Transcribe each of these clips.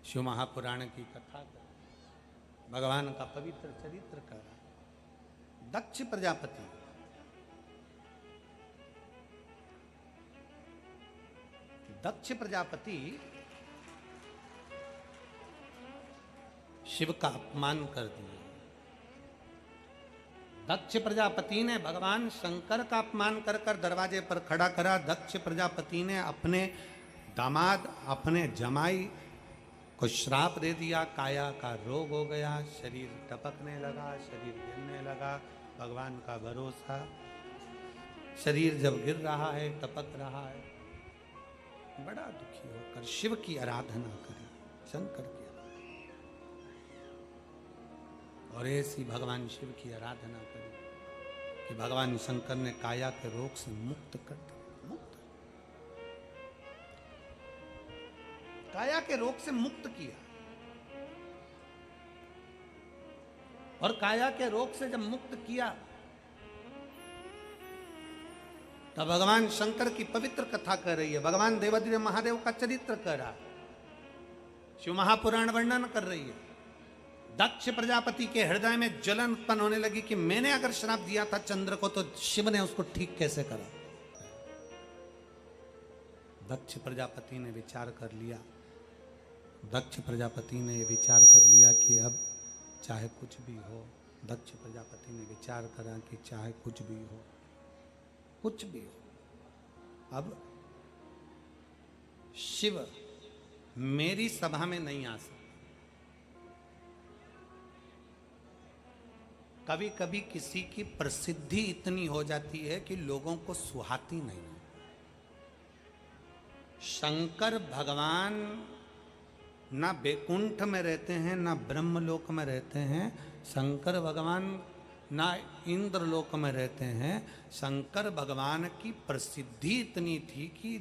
शिव महापुराण की कथा कर, भगवान का पवित्र चरित्र कर। दक्ष प्रजापति शिव का अपमान कर दिया। दक्ष प्रजापति ने भगवान शंकर का अपमान कर कर दरवाजे पर खड़ा करा। दक्ष प्रजापति ने अपने दामाद, अपने जमाई को श्राप दे दिया। काया का रोग हो गया, शरीर टपकने लगा, शरीर गिरने लगा। भगवान का भरोसा, शरीर जब गिर रहा है, टपक रहा है, बड़ा दुखी होकर शिव की आराधना करी, शंकर की। और ऐसी भगवान शिव की आराधना करी कि भगवान शंकर ने काया के रोग से मुक्त कर दिया। काया के रोग से मुक्त किया। और काया के रोग से जब मुक्त किया तब भगवान शंकर की पवित्र कथा कर रही है। भगवान देवाधिदेव महादेव का चरित्र कर रहा, शिव महापुराण वर्णन कर रही है। दक्ष प्रजापति के हृदय में जलन उत्पन्न होने लगी कि मैंने अगर श्राप दिया था चंद्र को तो शिव ने उसको ठीक कैसे करा। दक्ष प्रजापति ने विचार कर लिया। दक्ष प्रजापति ने विचार कर लिया कि अब चाहे कुछ भी हो, दक्ष प्रजापति ने विचार करा कि चाहे कुछ भी हो, कुछ भी हो, अब शिव मेरी सभा में नहीं आ सकता। कभी कभी किसी की प्रसिद्धि इतनी हो जाती है कि लोगों को सुहाती नहीं। शंकर भगवान ना बैकुंठ में रहते हैं, ना ब्रह्मलोक में रहते हैं। शंकर भगवान ना इंद्रलोक में रहते हैं। शंकर भगवान की प्रसिद्धि इतनी थी कि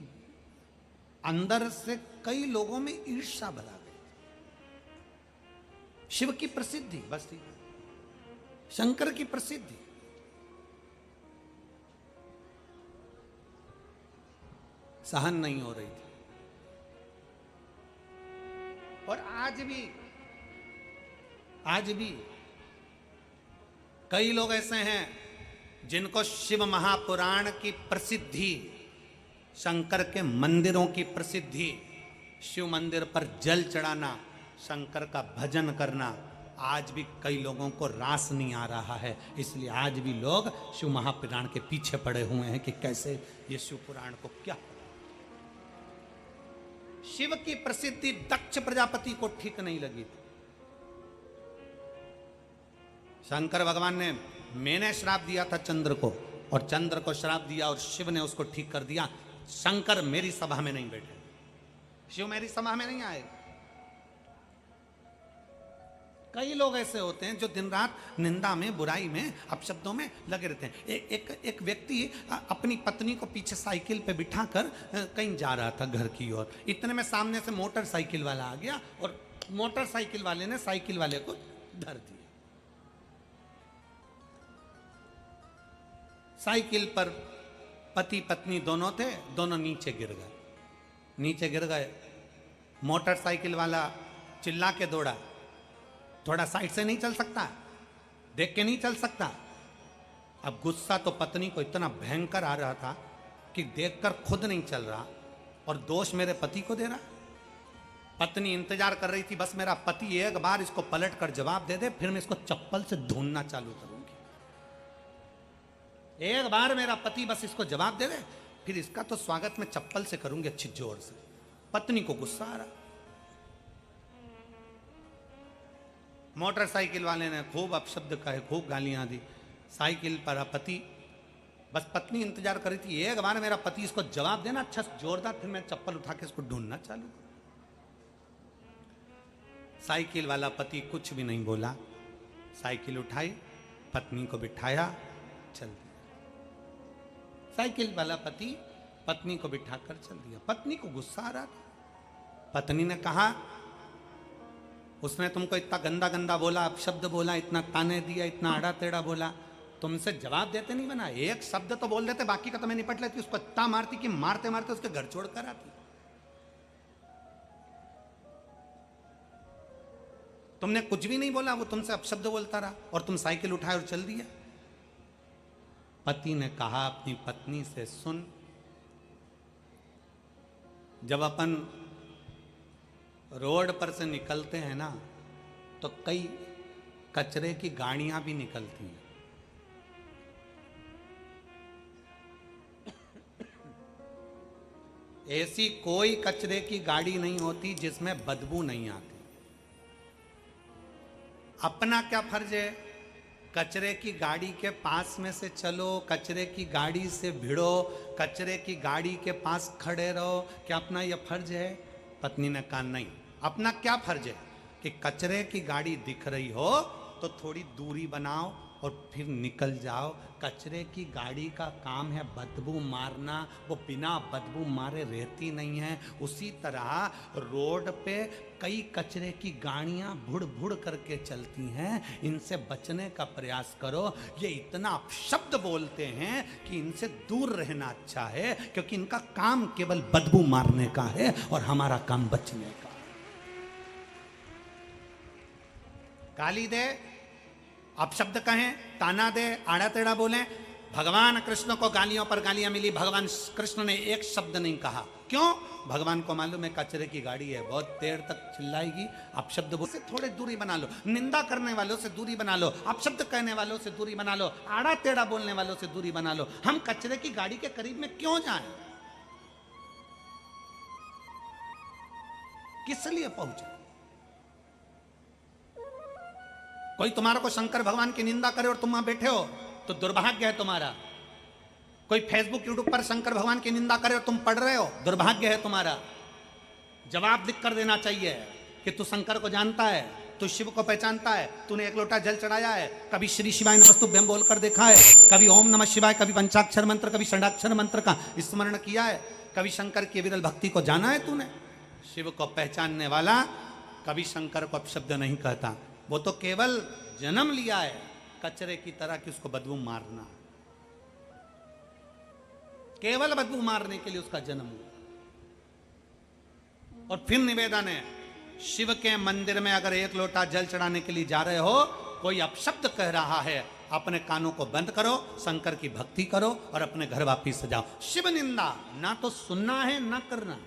अंदर से कई लोगों में ईर्ष्या भरा गई। शिव की प्रसिद्धि बस थी, शंकर की प्रसिद्धि। सहन नहीं हो रही थी। और आज भी कई लोग ऐसे हैं जिनको शिव महापुराण की प्रसिद्धि, शंकर के मंदिरों की प्रसिद्धि, शिव मंदिर पर जल चढ़ाना, शंकर का भजन करना, आज भी कई लोगों को रास नहीं आ रहा है। इसलिए आज भी लोग शिव महापुराण के पीछे पड़े हुए हैं कि कैसे ये शिव पुराण को क्या। शिव की प्रसिद्धि दक्ष प्रजापति को ठीक नहीं लगी थी। शंकर भगवान ने, मैंने श्राप दिया था चंद्र को, और चंद्र को श्राप दिया और शिव ने उसको ठीक कर दिया। शंकर मेरी सभा में नहीं बैठे, शिव मेरी सभा में नहीं आए। कई लोग ऐसे होते हैं जो दिन रात निंदा में, बुराई में, अपशब्दों में लगे रहते हैं। एक व्यक्ति अपनी पत्नी को पीछे साइकिल पे बिठाकर कहीं जा रहा था घर की ओर। इतने में सामने से मोटरसाइकिल वाला आ गया और मोटरसाइकिल वाले ने साइकिल वाले को धर दिया। साइकिल पर पति पत्नी दोनों थे, दोनों नीचे गिर गए। मोटरसाइकिल वाला चिल्ला के दौड़ा। थोड़ा साइड से नहीं चल सकता, देख के नहीं चल सकता। अब गुस्सा तो पत्नी को इतना भयंकर आ रहा था कि देखकर खुद नहीं चल रहा और दोष मेरे पति को दे रहा। पत्नी इंतजार कर रही थी, बस मेरा पति एक बार इसको पलट कर जवाब दे दे, फिर मैं इसको चप्पल से ढूंढना चालू करूंगी। एक बार मेरा पति बस इसको जवाब दे दे, फिर इसका तो स्वागत में चप्पल से करूंगी अच्छी जोर से। पत्नी को गुस्सा आ रहा। मोटरसाइकिल वाले ने खूब अपशब्द कहे, खूब गालियां दी। साइकिल पर पति, बस पत्नी इंतजार कर रही थी, एक बार मेरा पति इसको जवाब देना अच्छा जोरदार, फिर मैं चप्पल उठा के इसको ढूंढना चालू। साइकिल वाला पति कुछ भी नहीं बोला। साइकिल उठाई, पत्नी को बिठाया, चल दिया। साइकिल वाला पति पत्नी को बिठाकर चल दिया। पत्नी को गुस्सा आ रहा था। पत्नी ने कहा, उसने तुमको इतना गंदा गंदा बोला, अपशब्द बोला, इतना ताने दिया, इतना आड़ा टेढ़ा बोला, तुमसे जवाब देते नहीं बना। एक शब्द तो बोल देते, बाकी का तो मैं निपट लेती। उसको इतना मारती कि मारते मारते उसके घर छोड़ कर आती। तुमने कुछ भी नहीं बोला, वो तुमसे अपशब्द बोलता रहा और तुम साइकिल उठाए और चल दिया। पति ने कहा अपनी पत्नी से, सुन, जब अपन रोड पर से निकलते हैं ना तो कई कचरे की गाड़ियां भी निकलती हैं। ऐसी कोई कचरे की गाड़ी नहीं होती जिसमें बदबू नहीं आती। अपना क्या फर्ज है? कचरे की गाड़ी के पास में से चलो, कचरे की गाड़ी से भिड़ो, कचरे की गाड़ी के पास खड़े रहो। क्या अपना यह फर्ज है? पत्नी ने कहा नहीं। अपना क्या फर्ज है कि कचरे की गाड़ी दिख रही हो तो थोड़ी दूरी बनाओ और फिर निकल जाओ। कचरे की गाड़ी का काम है बदबू मारना, वो बिना बदबू मारे रहती नहीं है। उसी तरह रोड पे कई कचरे की गाड़ियां भुड़ भुड़ करके चलती हैं, इनसे बचने का प्रयास करो। ये इतना अपशब्द बोलते हैं कि इनसे दूर रहना अच्छा है, क्योंकि इनका काम केवल बदबू मारने का है और हमारा काम बचने का। गाली दे, अपशब्द कहें, ताना दे, आड़ा टेढ़ा बोले, भगवान कृष्ण को गालियों पर गालियां मिली, भगवान कृष्ण ने एक शब्द नहीं कहा। क्यों? भगवान को मालूम है कचरे की गाड़ी है, बहुत देर तक चिल्लाएगी। अपशब्द बोल से थोड़े दूरी बना लो, निंदा करने वालों से दूरी बना लो, अपशब्द कहने वालों से दूरी बना लो, आड़ा टेढ़ा बोलने वालों से दूरी बना लो। हम कचरे की गाड़ी के करीब में क्यों जाएं? किस लिए पहुंचे? कोई तुम्हारा को शंकर भगवान की निंदा करे और तुम वहां बैठे हो तो दुर्भाग्य है तुम्हारा। कोई फेसबुक यूट्यूब पर शंकर भगवान की निंदा करे और तुम पढ़ रहे हो, दुर्भाग्य है तुम्हारा। जवाब लिख कर देना चाहिए कि तू शंकर को जानता है, तू शिव को पहचानता है, तूने एक लोटा जल चढ़ाया है, कभी श्री शिवाय नमस्तुभ्यं बोलकर देखा है, कभी ओम नमः शिवाय, कभी पंचाक्षर मंत्र, कभी षडाक्षर मंत्र का स्मरण किया है, कभी शंकर की विरल भक्ति को जाना है तूने? शिव को पहचानने वाला कभी शंकर को अपशब्द नहीं कहता। वो तो केवल जन्म लिया है कचरे की तरह कि उसको बदबू मारना, केवल बदबू मारने के लिए उसका जन्म हुआ। और फिर निवेदन है, शिव के मंदिर में अगर एक लोटा जल चढ़ाने के लिए जा रहे हो, कोई अपशब्द कह रहा है, अपने कानों को बंद करो, शंकर की भक्ति करो और अपने घर वापिस जाओ। शिव निंदा ना तो सुनना है ना करना।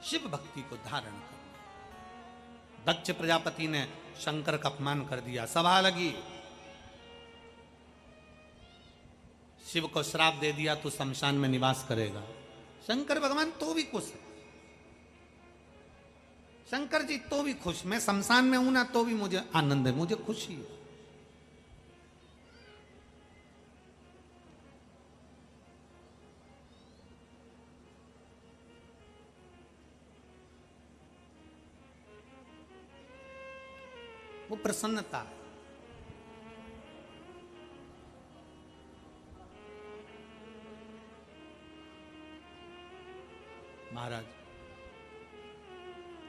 शिव भक्ति को धारण करना। दक्ष प्रजापति ने शंकर का अपमान कर दिया, सभा लगी, शिव को श्राप दे दिया, तू शमशान में निवास करेगा। शंकर भगवान तो भी खुश है, शंकर जी तो भी खुश, मैं शमशान में हूं ना तो भी मुझे आनंद है, मुझे खुशी है। वो प्रसन्नता है। महाराज,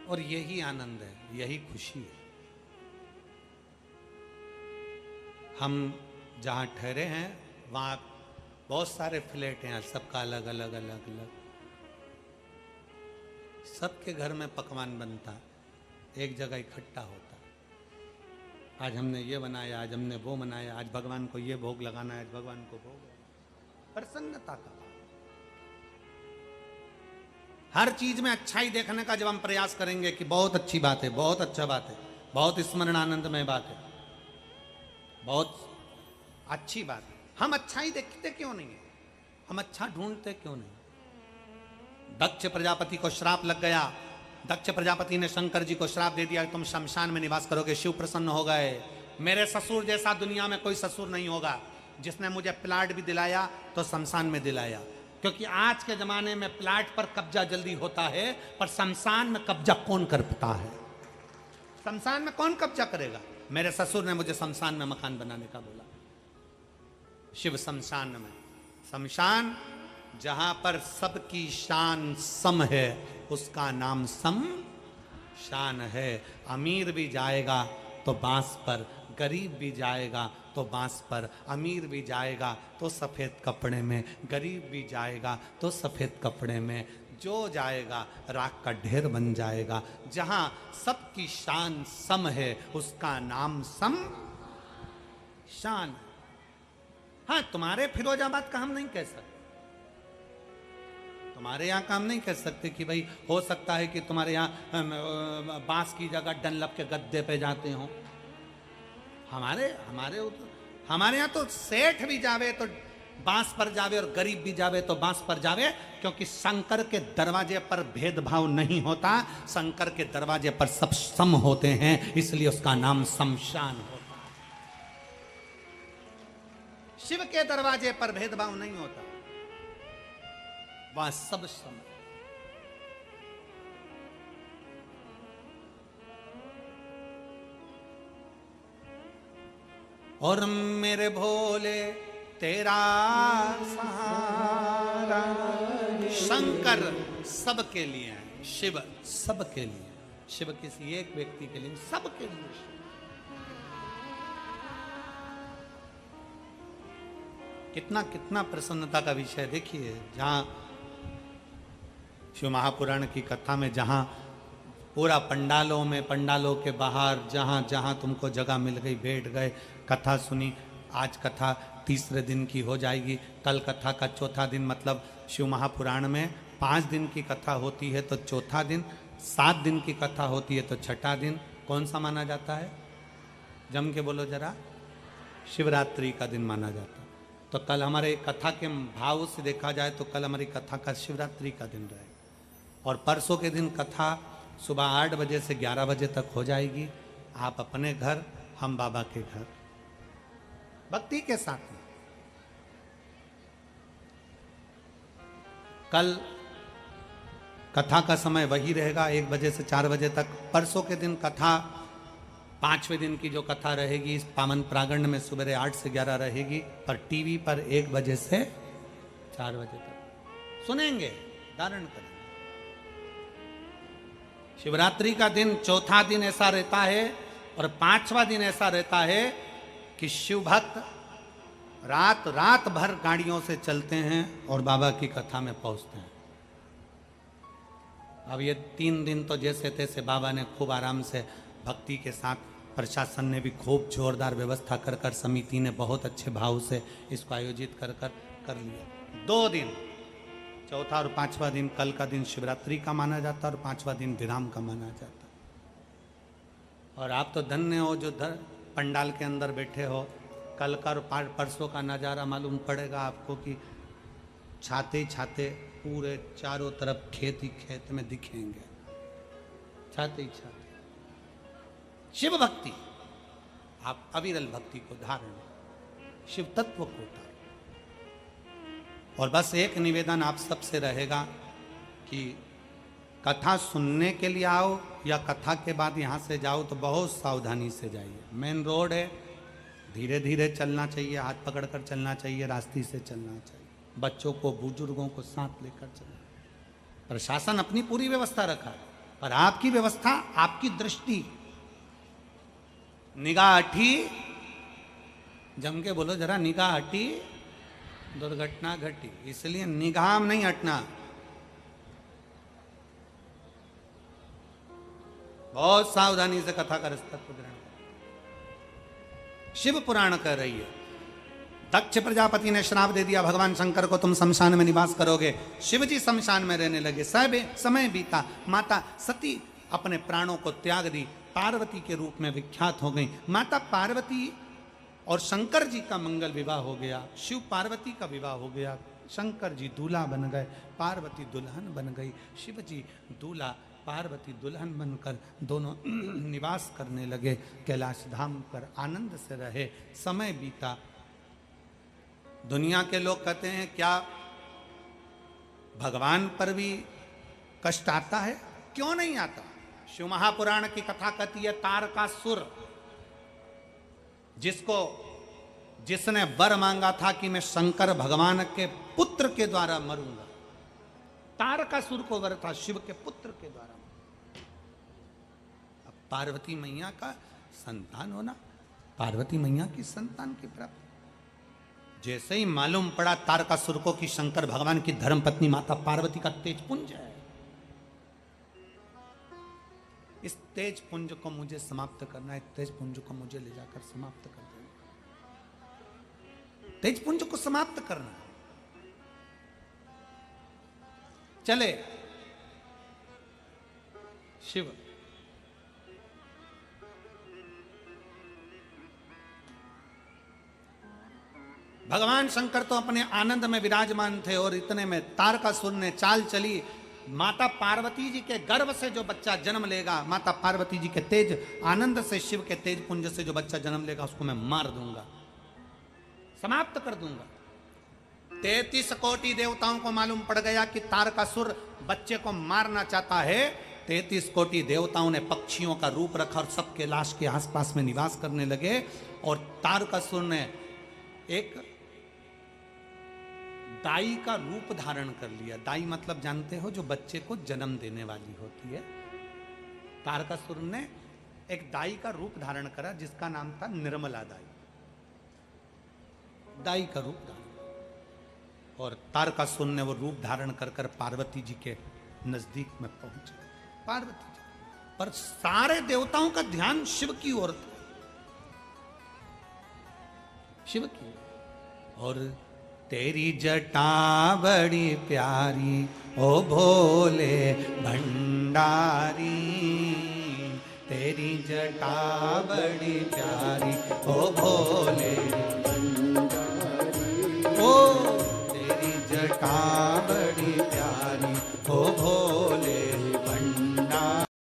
और यही आनंद है, यही खुशी है। हम जहां ठहरे हैं वहां बहुत सारे फ्लैट हैं, सबका अलग अलग अलग अलग, सबके घर में पकवान बनता है, एक जगह इकट्ठा होता है। आज हमने ये बनाया, आज हमने वो बनाया, आज भगवान को ये भोग लगाना है, आज भगवान को भोग। प्रसन्नता का हर चीज में अच्छाई देखने का जब हम प्रयास करेंगे कि बहुत अच्छी बात है, बहुत अच्छा बात है, बहुत स्मरण आनंदमय बात है, बहुत अच्छी बात है, हम अच्छाई देखते क्यों नहीं है? हम अच्छा ढूंढते क्यों नहीं? दक्ष प्रजापति को श्राप लग गया। दक्ष प्रजापति ने शंकर जी को श्राप दे दिया, तुम शमशान में निवास करोगे। शिव प्रसन्न हो गए। मेरे ससुर जैसा दुनिया में कोई ससुर नहीं होगा, जिसने मुझे प्लाट भी दिलाया तो शमशान में दिलाया। क्योंकि आज के जमाने में प्लाट पर कब्जा जल्दी होता है, पर शमशान में कब्जा कौन करता है? शमशान में कौन कब्जा करेगा? मेरे ससुर ने मुझे शमशान में मकान बनाने का बोला। शिव शमशान में, शमशान जहां पर सबकी शान सम है, उसका नाम सम शान है। अमीर भी जाएगा तो बांस पर, गरीब भी जाएगा तो बांस पर, अमीर भी जाएगा तो सफ़ेद कपड़े में, गरीब भी जाएगा तो सफ़ेद कपड़े में, जो जाएगा राख का ढेर बन जाएगा। जहां सबकी शान सम है उसका नाम सम शान। हाँ, तुम्हारे फिरोजाबाद का हम नहीं कह सकते, तुम्हारे यहाँ का हम नहीं कह सकते कि भाई हो सकता है कि तुम्हारे यहाँ बांस की जगह डनलप के गद्दे पे जाते हो। हमारे हमारे हमारे यहाँ तो सेठ भी जावे तो बांस पर जावे और गरीब भी जावे तो बांस पर जावे, क्योंकि शंकर के दरवाजे पर भेदभाव नहीं होता, शंकर के दरवाजे पर सब सम होते हैं, इसलिए उसका नाम शमशान होता है। शिव के दरवाजे पर भेदभाव नहीं होता, वहां सब सम। और मेरे भोले तेरा सहारा। शंकर सबके लिए है, शिव सबके लिए, शिव किसी एक व्यक्ति के लिए, सबके लिए। कितना कितना प्रसन्नता का विषय देखिए, जहां शिव महापुराण की कथा में जहां पूरा पंडालों में, पंडालों के बाहर जहां जहां तुमको जगह मिल गई बैठ गए, कथा सुनी। आज कथा तीसरे दिन की हो जाएगी, कल कथा का चौथा दिन, मतलब शिव महापुराण में 5 दिन की कथा होती है तो चौथा दिन, 7 दिन की कथा होती है तो छठा दिन कौन सा माना जाता है? जम के बोलो जरा। शिवरात्रि का दिन माना जाता है। तो कल हमारे कथा के भाव से देखा जाए तो कल हमारी कथा का शिवरात्रि का दिन रहेगा, और परसों के दिन कथा सुबह 8 बजे से 11 बजे तक हो जाएगी। आप अपने घर, हम बाबा के घर, भक्ति के साथ में। कल कथा का समय वही रहेगा 1 बजे से 4 बजे तक। परसों के दिन कथा 5वें दिन की जो कथा रहेगी इस पावन प्रांगण में सुबह 8 से 11 रहेगी, पर टीवी पर 1 बजे से 4 बजे तक सुनेंगे, धारण करेंगे। शिवरात्रि का दिन चौथा दिन ऐसा रहता है और 5वां दिन ऐसा रहता है कि शिव भक्त रात रात भर गाड़ियों से चलते हैं और बाबा की कथा में पहुंचते हैं। अब ये 3 दिन तो जैसे तैसे बाबा ने खूब आराम से भक्ति के साथ, प्रशासन ने भी खूब जोरदार व्यवस्था कर कर, समिति ने बहुत अच्छे भाव से इसको आयोजित कर लिया। 2 दिन, चौथा और 5वां दिन, कल का दिन शिवरात्रि का माना जाता है और 5वां दिन विराम का माना जाता है। और आप तो धन्य हो जो पंडाल के अंदर बैठे हो। कल का और परसों का नज़ारा मालूम पड़ेगा आपको कि छाते छाते पूरे चारों तरफ खेत ही खेत में दिखेंगे, छाते ही छाते। शिव भक्ति, आप अविरल भक्ति को धारण, शिव तत्व को धारण। और बस एक निवेदन आप सबसे रहेगा कि कथा सुनने के लिए आओ या कथा के बाद यहाँ से जाओ तो बहुत सावधानी से जाइए। मेन रोड है, धीरे धीरे चलना चाहिए, हाथ पकड़कर चलना चाहिए, रास्ते से चलना चाहिए। बच्चों को, बुजुर्गों को साथ लेकर चलना। प्रशासन अपनी पूरी व्यवस्था रखा है, पर आपकी व्यवस्था, आपकी दृष्टि, निगाह हटी, जम के बोलो जरा, निगाह हटी दुर्घटना घटी। इसलिए निगाह नहीं हटना, बहुत सावधानी से कथा का रास्ता ग्रहण। शिव पुराण कह रही है, दक्ष प्रजापति ने श्राप दे दिया भगवान शंकर को, तुम शमशान में निवास करोगे। शिव जी शमशान में रहने लगे। समय बीता, माता सती अपने प्राणों को त्याग दी, पार्वती के रूप में विख्यात हो गई। माता पार्वती और शंकर जी का मंगल विवाह हो गया, शिव पार्वती का विवाह हो गया। शंकर जी दूल्हा बन गए, पार्वती दुल्हन बन गई। शिव जी दूल्हा, पार्वती दुल्हन बनकर दोनों निवास करने लगे। कैलाश धाम पर आनंद से रहे। समय बीता। दुनिया के लोग कहते हैं क्या भगवान पर भी कष्ट आता है? क्यों नहीं आता? शिव महापुराण की कथा कहती है तारकासुर, जिसने वर मांगा था कि मैं शंकर भगवान के पुत्र के द्वारा मरूंगा। तारकासुर को वर था शिव के पुत्र के द्वारा। अब पार्वती मैया का संतान होना पार्वती मैया की संतान की प्राप्ति। जैसे ही मालूम पड़ा तारकासुर को कि शंकर भगवान की धर्मपत्नी माता पार्वती का तेज पुंज है, इस तेज पुंज को मुझे समाप्त करना है, तेज पुंज को मुझे ले जाकर समाप्त कर देना, तेज पुंज को समाप्त करना। चले शिव भगवान शंकर तो अपने आनंद में विराजमान थे और इतने में तारकासुर ने चाल चली, माता पार्वती जी के गर्भ से जो बच्चा जन्म लेगा, माता पार्वती जी के तेज आनंद से, शिव के तेज पुंज से जो बच्चा जन्म लेगा उसको मैं मार दूंगा, समाप्त कर दूंगा। 33 कोटि देवताओं को मालूम पड़ गया कि तारकासुर बच्चे को मारना चाहता है। 33 कोटि देवताओं ने पक्षियों का रूप रखा और सबके लाश के आसपास में निवास करने लगे। और तारकासुर ने एक दाई का रूप धारण कर लिया। दाई मतलब जानते हो, जो बच्चे को जन्म देने वाली होती है। तारकासुर ने एक दाई का रूप धारण करा जिसका नाम था निर्मला दाई। दाई का रूप धारण, और तारकासुर ने वो रूप धारण कर कर पार्वती जी के नजदीक में पहुंचे। पार्वती जी पर सारे देवताओं का ध्यान शिव की ओर था, शिव की। और तेरी जटा बड़ी प्यारी ओ भोले भंडारी, तेरी जटा बड़ी प्यारी ओ भोले भंडारी, ओ तेरी जटा